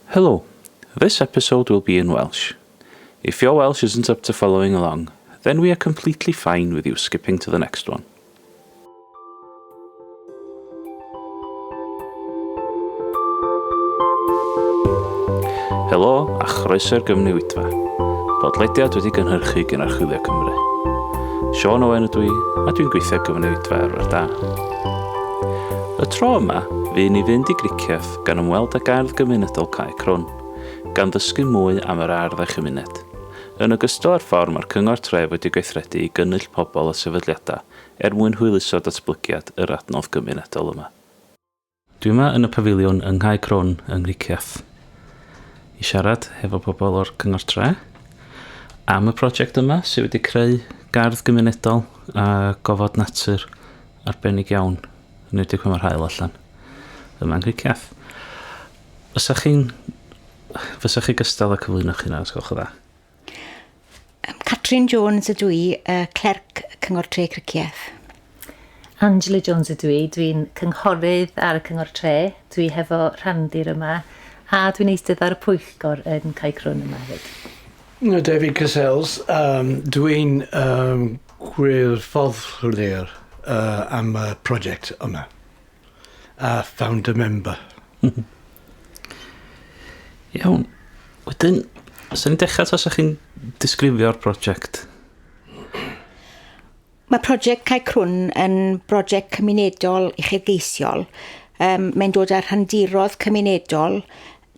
Hello, this episode will be in Welsh. If your Welsh isn't up to following along, then we are completely fine with you skipping to the next one. Helo a chroeso'r Gymunedfa, bodlediad wedi gynhyrchu gan Archwilio Cymru. Owen ydw I, a dwi'n gweithio Gymunedfa ar da. Y tro yma, fe ni fynd I Criccieth gan ymweld â Gardd Gymunedol Cae Crwn, gan ddysgu mwy am yr ardd a chymuned. Yn ogystal â'r ffordd mae'r Cyngor Tref wedi gweithredu I gynnull pobl a sefydliadau mwyn hwyluso datblygiad yr adnodd gymunedol yma. Dwi yma yn y pafiliwn yng Cae Crwn yng Criccieth I siarad hefo pobl o'r Cyngor Tre am y prosiect yma sydd wedi creu gardd gymunedol a gofod natur arbennig iawn yn wedi pan mae'r hael allan yma yng Criccieth. Fysa chi gystal â cyflwyno'ch hynna, os gwelwch yn dda? Catrin Jones ydw I, Clerc Cyngor Tref Criccieth. Angela Jones ydw I, dwi'n cynghorydd ar y Cyngor Tre, dwi hefo rhandir yma, a dwi'n eistedd ar y pwyllgor yn Cae Crwn yma hefyd. David Cassells, dwi'n gwirfoddolwr am y prosiect yma, a founder member. Iawn, wedyn, os ydyn ni'n dechrau os ydych chi'n disgrifio'r prosiect? Mae prosiect Cae Crwn yn brosiect cymunedol uchelgeisiol. Mae'n dod â'r rhandirodd cymunedol,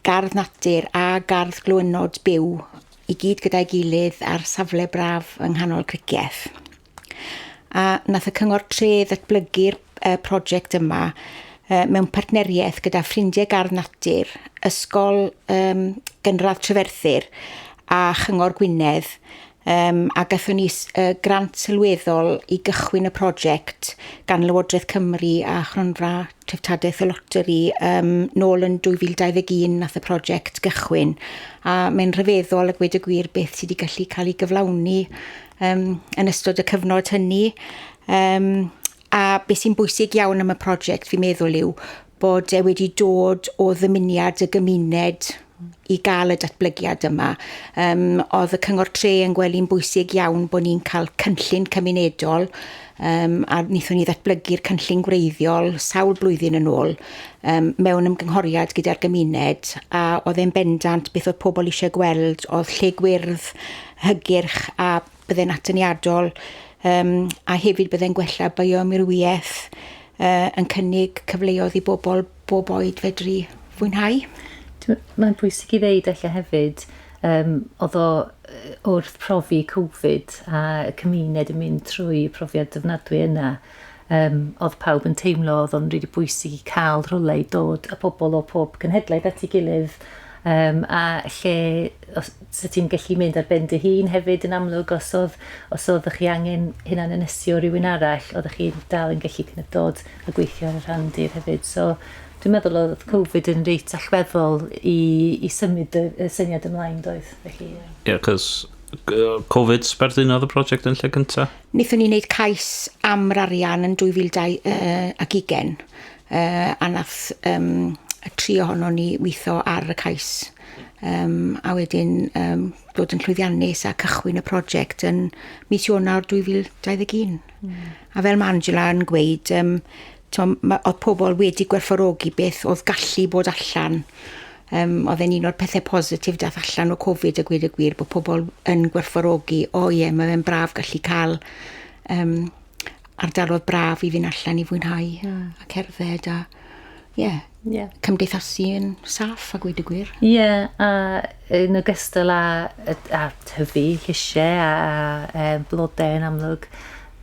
gardd natur a gardd glywynod byw I gyd gyda'i gilydd ar safle braf yng nghanol Criccieth. A nath y Cyngor Tre ddatblygu'r prosiect yma mewn partneriaeth gyda ffrindiau gardd natur, ysgol gynradd Treferthyr a Chyngor Gwynedd, a gathon ni grant sylweddol I gychwyn y prosiect gan Lywodraeth Cymru a Chronfa Treftadaeth y Loteri nôl yn 2021 nath y prosiect gychwyn. A mae'n rhyfeddol a gweud y gwir beth sydd wedi gallu cael ei gyflawni yn ystod y cyfnod hynny. A beth sy'n bwysig iawn am y prosiect fi'n meddwl yw bod wedi dod o ddymuniad y gymuned I gael y datblygiad yma. Oedd y Cyngor Tre yn gwely'n bwysig iawn bod ni'n cael cynllun cymunedol a wnaethon ni ddatblygu'r cynllun gwreiddiol sawl blwyddyn yn ôl mewn ymgynghoriad gyda'r gymuned a oedd e'n bendant beth oedd pobl eisiau gweld oedd lle gwyrdd, hygyrch a byddai'n atyniadol a hefyd byddai'n gwella bioamrywiaeth yn cynnig cyfleoedd I bobl bob oed fedru fwynhau. Mae'n bwysig I ddeud allan hefyd, oedd o wrth profi Covid a y cymuned yn mynd trwy profiad dyfnadwy yna, oedd pawb yn teimlo oedd o'n rili bwysig I cael rhywle I dod a pobl o pob cynhedlaeth at ei gilydd, a lle os ti'n gallu mynd ar ben dy hun hefyd yn amlwg os oedd chi angen hynna'n ynesio rhywun arall, oedd chi'n dal yn gallu dod a gweithio ar y rhandir hefyd. So, dwi'n meddwl oedd Covid yn reit allweddol I symud y syniad ymlaen doedd. Ie, cos Covid sbarddunodd y prosiect yn lle cyntaf? Wnaethon ni wneud cais am yr arian yn 2020 a nath y tri ohono ni weithio ar y cais a wedyn dod yn llwyddiannus a cychwyn y prosiect yn mis Ionawr 2021. A fel mae Angela yn gweud, oedd pobl wedi gwerthfawrogi beth oedd gallu bod allan. Oedd e'n un o'r pethau positif dath allan o Covid a gweud y gwir bod pobl yn gwerthfawrogi mae'n braf gallu cael ardalodd braf I fynd allan I fwynhau a cerdded a cymdeithasu yn saff a gweud y gwir. A yn ogystal a tyfu llysiau a blodau yn amlwg,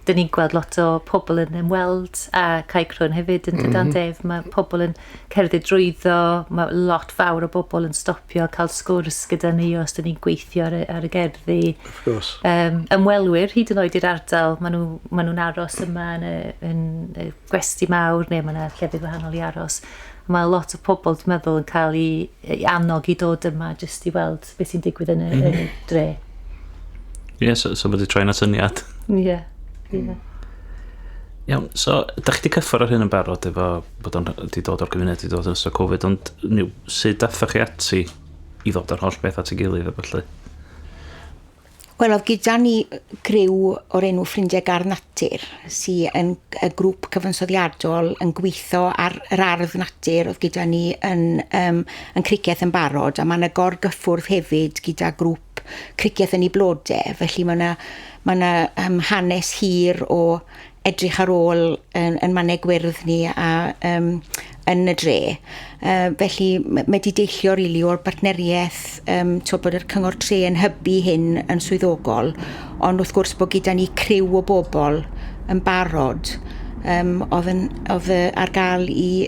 dyn ni'n gweld lot o pobl yn ymweld a Cae Crwn hefyd yn dydan Def. Mae pobl yn cerdded drwyddo, mae lot fawr o bobl yn stopio, cael sgwrs gyda ni os dyn ni'n gweithio ar y gerddi. Of course. Ymwelwyr hyd yn oed i'r ardal, maen nhw'n aros yma yn gwesti mawr neu mae yna llefydd gwahanol I aros. Mae lot o pobl, dwi'n meddwl, yn cael I annog I dod yma jyst I weld beth sy'n digwydd yn y dre. Ie, so wedi troi'n atyniad. Ie. Iawn, so, da chi wedi cyffwr ar hyn yn barod efo bod o'n wedi dod o'r gymuned, wedi dod yn ystod Covid, ond sut dathach chi ati i ddod ar holl beth at ei gilydd a felly? Wel, oedd gyda ni griw o'r enw Ffrindiau Gardd Natur, sy'n y grŵp cyfansoddiadol yn gweithio ar yr ardd natur oedd gyda ni yn Criccieth yn barod, a mae yna gorgyffwrdd hefyd gyda grŵp Criccieth yn ei blodau, felly mae yna hanes hir o edrych ar ôl yn mannau gwyrdd ni a yn y dre. Felly mae wedi deillio rili o'r partneriaeth bod yr Cyngor Tre yn hybu hyn yn swyddogol, ond wrth gwrs bod gyda ni criw o bobl yn barod oedd ar gael i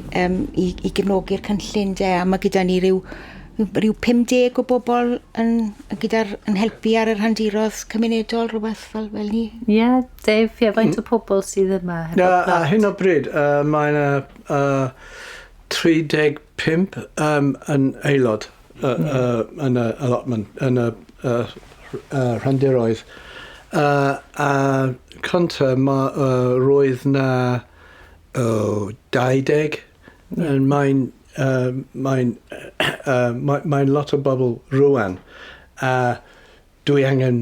gefnogi'r cynllun de, a mae gyda ni ryw 50 o bobl yn helpu ar yr handirodd cymunedol, rhywbeth fel ni. Ie, Dave, faint o pobl sydd yma? A hyn o bryd, mae'n 35 yn aelod yn y allotment, yn y rhandiroedd. A conta, roedd na 20, mae'n lot o bobl rwan, a dwi angen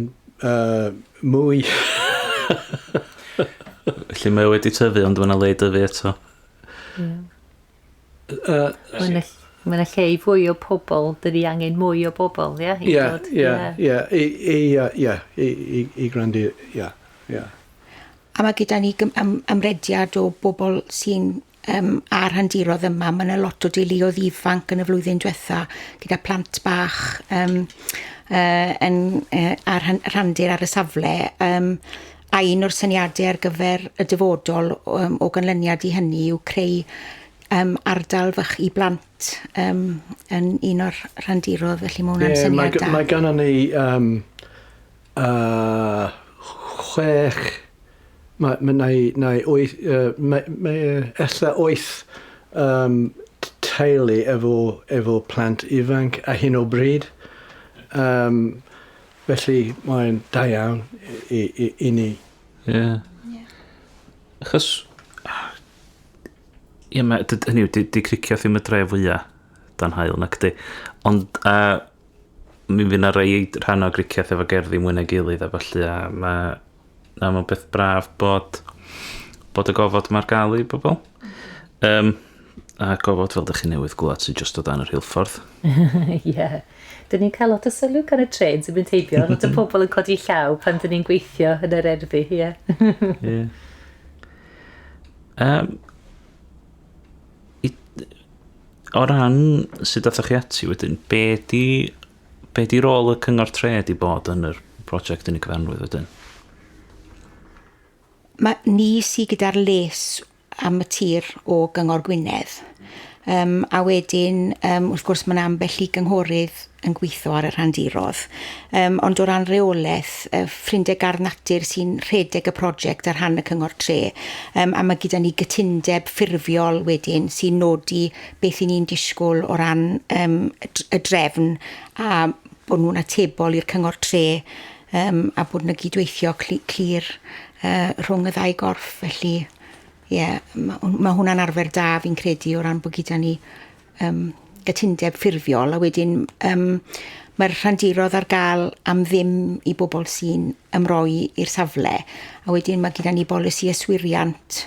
mwy. Felly mae wedi tyfu, ond mae'n le dyfu eto. Mae'n lle i fwy o pobl, dyn ni angen mwy o pobl, ie? I grandu, ie. A mae gyda ni ymrediad o bobl sy'n ar handirodd yma. Mae yna lot o deuluoedd ifanc yn y flwyddyn diwetha gyda plant bach ar rhandir ar y safle. A un o'r syniadau ar gyfer y dyfodol o ganlyniad i hynny yw creu ardal fach i blant yn un o'r rhandiroedd, felly mae hwnna'n syniad da. Mae gynnon ni 6, mae 8 teulu efo plant ifanc a hyn o bryd. Felly mae'n da iawn i ni. Ie. Achos, hynny yw, di Criccieth ddim y dre fwyaf dan hael na gdi. Ond mi fydd na rei rhan o Criccieth efo gerddi mwy na gilydd a felly mae'n beth braf bod y gofod mae'r gael i bobl. A gofod fel ydych chi newydd glwad sy'n just o dan yr Rheilffordd. Ie. Dyn ni'n cael lot o sylw gan y tren sy'n mynd heibio. Lot o pobl yn codi llaw pan dyn ni'n gweithio yn yr erddi, ie. Ie. O ran sydd dathach chi ati wedyn, be di rôl y Cyngor Tre di bod yn yr prosiect yn y cyfanrwydd wedyn? Ni sydd gyda'r les am y tir o Gyngor Gwynedd. A wedyn, wrth gwrs, mae'n ambell i gynghorydd yn gweithio ar y rhandirodd. Ond o ran reolaeth, Ffrindiau Gardd Natur sy'n rhedeg y prosiect ar rhan y Cyngor Tre. A mae gyda ni gytundeb ffurfiol wedyn sy'n nodi beth i ni'n disgwyl o ran y drefn a bod nhw'n atebol i'r Cyngor Tre a bod nhw'n gydweithio clir rhwng y ddau gorff. Felly, mae hwnna'n arfer da fi'n credu o ran bod gyda ni gytundeb ffurfiol, a wedyn mae'r rhandirodd ar gael am ddim i bobl sy'n ymroi i'r safle, a wedyn mae gyda ni bolisi yswiriant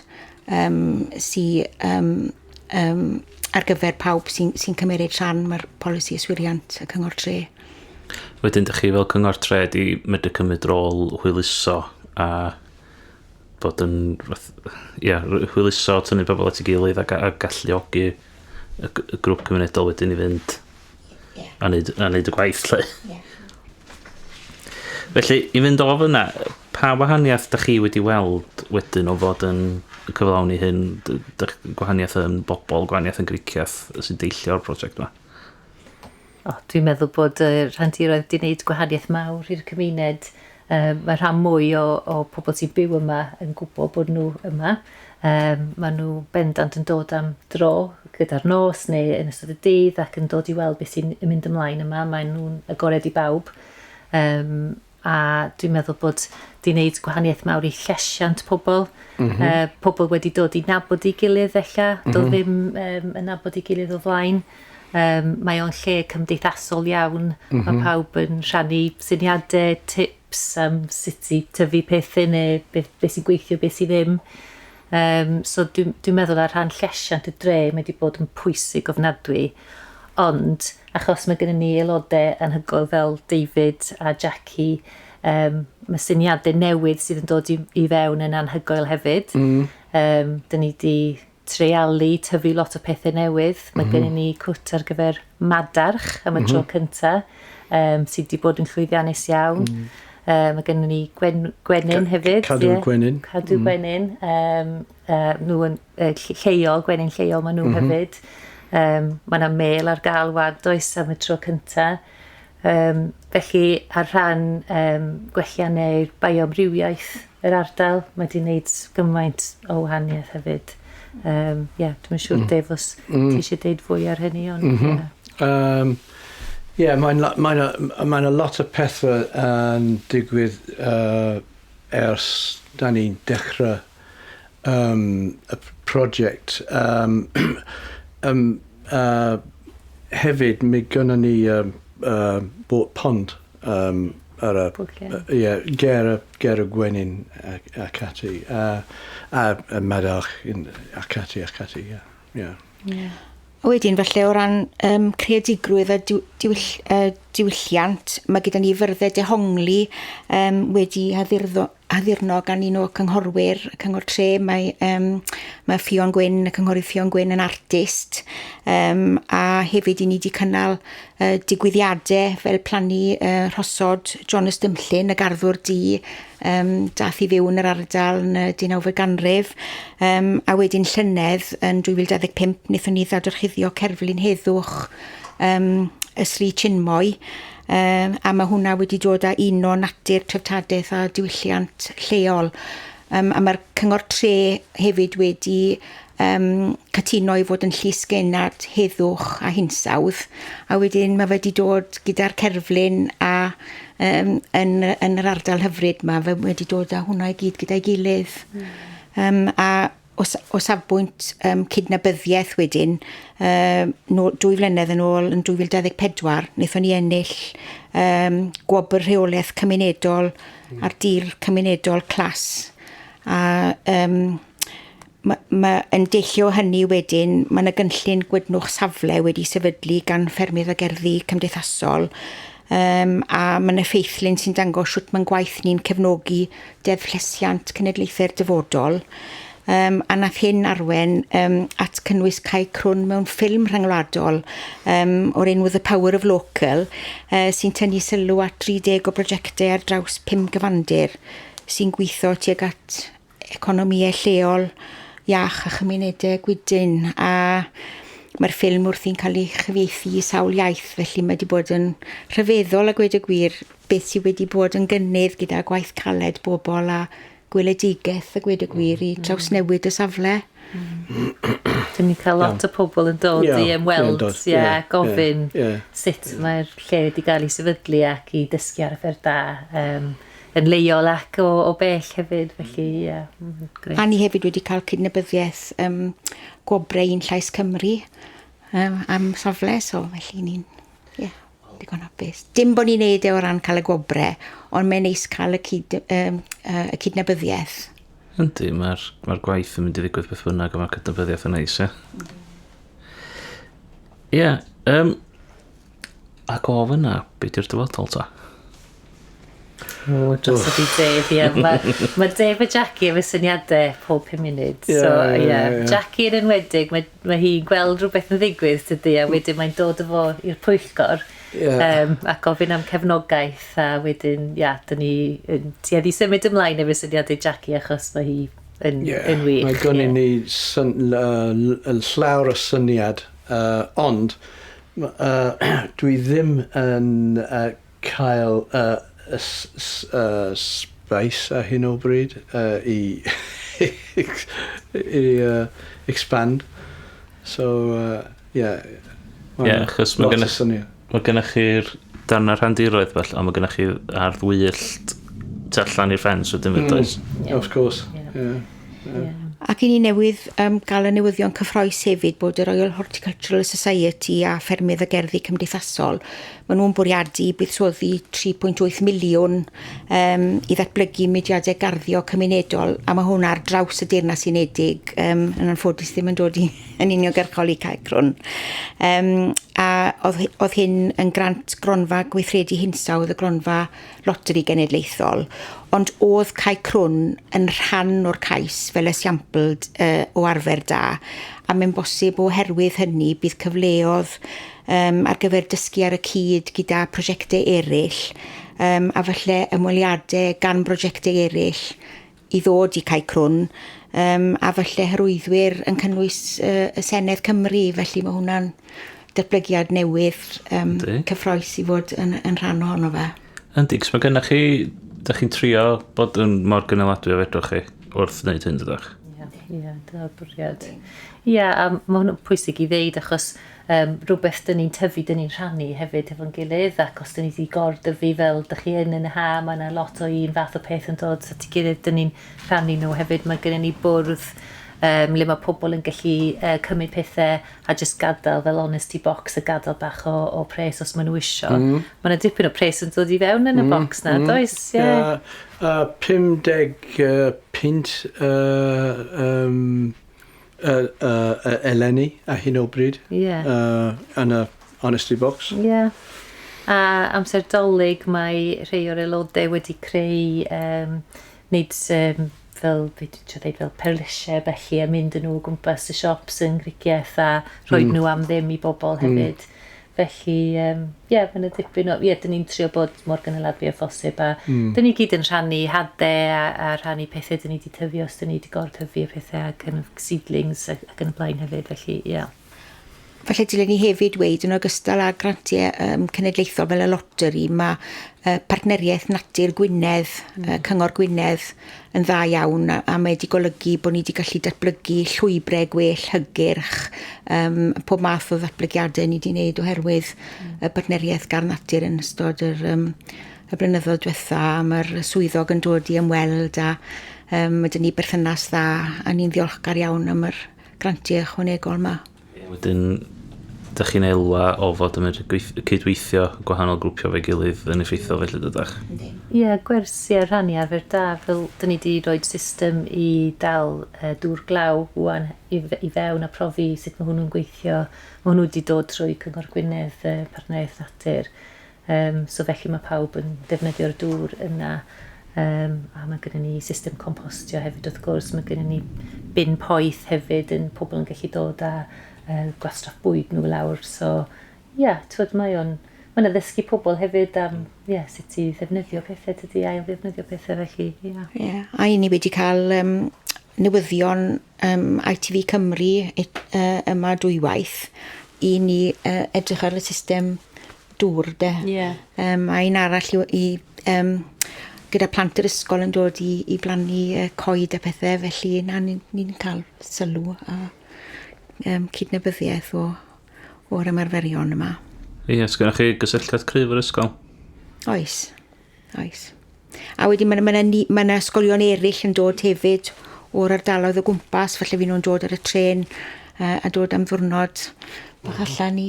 ar gyfer pawb sy'n cymryd rhan mae'r polisi yswiriant y Cyngor Tre. Wedyn, ydych chi fel Cyngor Tre di medru cymryd rôl hwyluso a bod yn hwyluso tynnu pobl at ei gilydd a galluogi y grŵp cymunedol wedyn i fynd a wneud y gwaith lle. Felly, i fynd o fyna, pa wahaniaeth da chi wedi weld wedyn o fod yn cyflawni hyn, gwahaniaeth yn bobl, gwahaniaeth yn Criccieth sy'n deillio'r prosiect yma? Dwi'n meddwl bod y rhandiroedd wedi gwneud gwahaniaeth mawr i'r cymuned. Mae rhan mwy o pobl sy'n byw yma yn gwybod bod nhw yma. Mae nhw bendant yn dod am dro gyda'r nos neu yn ystod y dydd ac yn dod i weld beth sy'n mynd ymlaen yma. Mae nhw'n agored i bawb. a dwi'n meddwl bod di wneud gwahaniaeth mawr i llesiant pobl. Pobl wedi dod i nabod i gilydd ella, dod ddim yn nabod i gilydd o flaen. Mae o'n lle cymdeithasol iawn, mae pawb yn rhannu syniadau, tips am sut i tyfu pethau neu beth sy'n gweithio, beth sy'n ddim. So dwi'n meddwl ar rhan llesiant y dre mae wedi bod yn pwysig ofnadwy, ond achos mae gennym ni aelodau anhygoel fel David a Jackie, mae syniadau newydd sydd yn dod i fewn yn anhygoel hefyd. Dyn ni wedi treialu tyfu lot o pethau newydd. Mae gennym ni cwt ar gyfer madarch am y tro cyntaf, sydd wedi bod yn llwyddiannus iawn. Mae gennym ni gwenyn hefyd. Cadw gwenyn. Cadw gwenyn. Nhw yn lleol, gwenyn lleol maen nhw hefyd. Mae yna Mae'r ar gael does am y tro cyntaf. Felly ar rhan gwelliannau'r biomrywiaeth yr ardal, mae wedi gwneud gymaint o wahaniaeth hefyd. Dwi'n siŵr Dave os ti eisiau deud fwy ar hynny, ond... Mae'n lot o pethau yn digwydd ers da ni'n dechrau y prosiect. Hefyd, mi gynnon ni bot pond ar y ger y gwenyn ac ati, a madarch ac ati, Wedyn, falle o ran creadigrwydd a diwylliant, mae gyda ni fyrddau dehongli wedi addurno gan un o cynghorwyr y Cyngor Tre. Mae Ffion Gwyn, y cynghorydd Ffion Gwyn yn artist, a hefyd i ni wedi cynnal digwyddiadau fel plannu rhosod Jonas Dymllyn, y garddwr di, dath i fewn yr ardal yn y 19fed ganrif, a wedyn llynedd yn 2025 wnaethon ni ddadorchuddio cerflun heddwch y Sri Chinmoy, a mae hwnna wedi dod â un o natur, treftadaeth a diwylliant lleol. A mae'r Cyngor Tre hefyd wedi cytuno i fod yn llysgennad heddwch a hinsawdd, a wedyn mae wedi dod gyda'r cerflun a yn yr ardal hyfryd mae wedi dod â hwnna i gyd gyda'i gilydd. A o safbwynt cydnabyddiaeth wedyn, 2 flynedd yn ôl, yn 2024, wnaethon ni ennill gwobr rheolaeth cymunedol ar dir cymunedol clas. A yn deillio hynny wedyn, mae yna gynllun gwydnwch safle wedi sefydlu gan ffermydd a gerddi cymdeithasol, a mae yna ffeithlyn sy'n dangos shwt mae'n gwaith ni'n cefnogi deddf llesiant cenedlaethau'r dyfodol. A nath hyn arwen at cynnwys Cae Crwn mewn ffilm rhyngwladol o'r enw The Power of Local, sy'n tynnu sylw at 30 o brosiectau ar draws 5 gyfandir sy'n gweithio tuag at economïau lleol, iach a chymunedau gwydyn. A mae'r ffilm wrthi'n cael ei chyfieithu i sawl iaith, felly mae wedi bod yn rhyfeddol a gweud y gwir beth sydd wedi bod yn gynnydd gyda gwaith caled bobl a gweledigaeth a gweud y gwir i trawsnewid y safle. Dyn ni'n cael lot o pobl yn dod i ymweld, gofyn sut mae'r lle wedi cael ei sefydlu ac i dysgu ar y ffer da, yn leol ac o bell hefyd, felly greu. A ni hefyd wedi cael cydnabyddiaeth gwobrau un Llais Cymru am safle, so felly ni'n digon hapus. Dim bod ni'n neud o ran cael y gwobrau, ond mae'n neis cael y cydnabyddiaeth. Yndi, mae'r gwaith yn mynd i ddigwydd beth bynnag a mae'r cydnabyddiaeth yn neis, ac o fyna, beth yw'r dyfodol ta? Dros ydi Dave, mae Dave a Jackie efo syniadau pob 5 munud. Jackie yn enwedig, mae hi'n gweld rhywbeth yn ddigwydd tydi, a wedyn mae'n dod efo i'r pwyllgor, a gofyn am cefnogaeth, a wedyn, dyn ni tueddu symud ymlaen efo syniadau Jackie, achos mae hi yn wych. Mae gynnu ni llawr o syniad, ond dwi ddim yn cael space ar hyn o bryd i expand. So, achos mae gennych chi'r darn ar rhandiroedd fel, ond mae gennych chi ardd wyllt tu allan i'r ffens wedyn fydd oes. Of course. Ac i ni newydd gael y newyddion cyffroes hefyd bod y Royal Horticultural Society a ffermydd y gerddi cymdeithasol, maen nhw'n bwriadu buddsoddi 3.8 miliwn i ddatblygu mudiadau garddio cymunedol, a mae hwnna ar draws y Deyrnas Unedig, yn anffodus ddim yn dod yn uniongyrchol i Cae Crwn. A oedd hyn yn grant gronfa gweithredu hinsawdd y gronfa loteri genedlaethol, ond oedd Cae Crwn yn rhan o'r cais fel esiampl o arfer da, a mae'n bosib oherwydd hynny bydd cyfleoedd ar gyfer dysgu ar y cyd gyda prosiectau eraill, a falle ymweliadau gan brosiectau eraill i ddod i Cae Crwn, a falle hyrwyddwyr yn cynnwys y Senedd Cymru, felly mae hwnna'n datblygiad newydd cyffroes i fod yn rhan ohono fe. Yndi, cos mae gennych chi, da chi'n trio bod yn mor gynaladwy o fedrwch chi wrth wneud hyn, dydych? Ie, dyna'r bwriad. Ie, a mae hwnnw'n pwysig i ddeud achos rhywbeth dyn ni'n tyfu, dyn ni'n rhannu hefyd efo'n gilydd, ac os dyn ni wedi gordyfu fel dych chi yn y ha, mae yna lot o un fath o peth yn dod at ei gilydd, dyn ni'n rhannu nhw hefyd. Mae gennym ni bwrdd le mae pobl yn gallu cymryd pethau a just gadael fel honesty box a gadael bach o pres os maen nhw isio. Mae yna dipyn o pres yn dod i fewn yn y box na, does? 50 pint eleni a hyn o bryd yn y honesty box. A amser dolyg mae rhai o'r aelodau wedi creu nid fel perlysiau felly a mynd yn nhw o gwmpas y siops yn Criccieth a rhoi nhw am ddim i bobl hefyd. Felly, mae'n y dipyn o... dyn ni'n trio bod mor gynaladwy o phosib a dyn ni gyd yn rhannu hadau a rhannu pethau dyn ni wedi tyfu os dyn ni wedi gortyfu y pethau ac yn seedlings ac yn y blaen hefyd, felly, Felly dylen ni hefyd weid yn ogystal â grantiau cenedlaethol fel y loteri, mae partneriaeth natur Gwynedd, Cyngor Gwynedd yn dda iawn a mae wedi golygu bod ni wedi gallu datblygu llwybrau gwell hygyrch, pob math o ddatblygiadau ni wedi gwneud oherwydd y partneriaeth Gardd Natur yn ystod y blynyddoedd diwetha. Mae'r swyddog yn dod i ymweld a mae dyn ni berthynas dda a ni'n ddiolchgar iawn am yr grantiau ychwanegol yma. Wedyn, ydych chi'n elwa o fod yn cydweithio gwahanol grwpio fe gilydd yn effeithiol felly dydach? Gwersi a rhannu arfer da, fel dyn ni wedi rhoi system i dal dŵr glaw wwan i fewn a profi sut mae hwnnw'n gweithio. Mae hwnnw wedi dod trwy Cyngor Gwynedd, partneriaeth natur. So felly mae pawb yn defnyddio'r dŵr yna. A mae gennym ni system compostio hefyd wrth gwrs. Mae gennym ni bin poeth hefyd yn pobl yn gallu dod a gwastraff bwyd nhw lawr. So, mae'n addysgu pobl hefyd am sut i ddefnyddio pethau, tydi ail ddefnyddio pethau felly. A i ni wedi cael newyddion ITV Cymru yma dwywaith i ni edrych ar y system dŵr. A un arall gyda plant yr ysgol yn dod i blannu coed a pethau, felly ni'n cael sylw a cydnabyddiaeth o'r ymarferion yma. Sgynnoch chi gysylltiad cryf yr ysgol? Oes. A wedyn mae yna ysgolion eraill yn dod hefyd o'r ardaloedd o gwmpas, falle fi nhw'n dod ar y tren a dod am ddwrnod bach allan i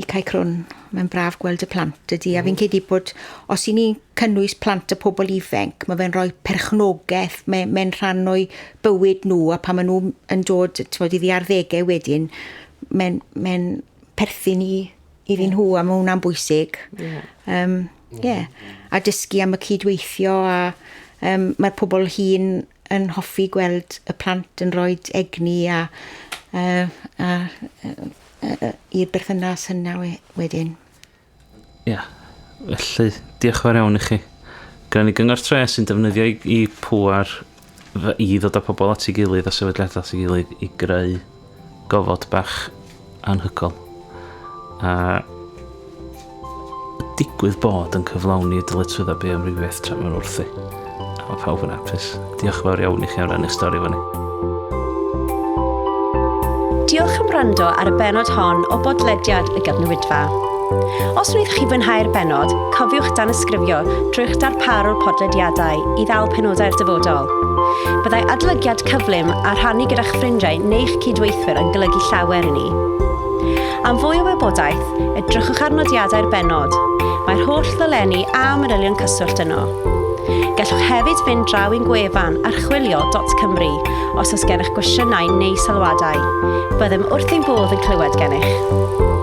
Cae Crwn. Mae'n braf gweld y plant ydy, a fi'n credu bod os i ni'n cynnwys plant y pobl ifanc, mae fe'n rhoi perchnogaeth, mae'n rhan o'i bywyd nhw, a pan maen nhw yn dod i ddiarddegau wedyn, mae'n perthyn iddyn nhw, a mae hwnna'n bwysig. A dysgu am y cydweithio, a mae'r pobl hŷn yn hoffi gweld y plant yn rhoi egni a i'r berthynas yna wedyn. Felly, diolch fawr iawn i chi. Gyda ni gyngor tre sy'n defnyddio i pŵar i ddod â pobl at ei gilydd a sefydliadau at ei gilydd i greu gofod bach anhygol. A digwydd bod yn cyflawni y dyletswydda bioamrywiaeth tra mewn wrthi. A mae pawb yn hapus. Diolch fawr iawn i chi am rannu'ch stori fan ni. Diolch am wrando ar y bennod hon o bodlediad y Gymunedfa. Os wnaethoch chi fwynhau'r bennod, cofiwch dan ysgrifio drwy'ch darparol podlediadau I ddal penodau'r dyfodol. Byddai adolygiad cyflym a rhannu gyda'ch ffrindiau neu'ch cydweithwyr yn golygu llawer I ni. Am fwy o wybodaeth, edrychwch ar nodiadau'r bennod. Mae'r holl ddyleni a manylion cyswllt yno. Gallwch hefyd fynd draw i'n gwefan archwilio.cymru os oes gennych gwestiynau neu sylwadau. Byddem wrth ein bodd yn clywed gennych.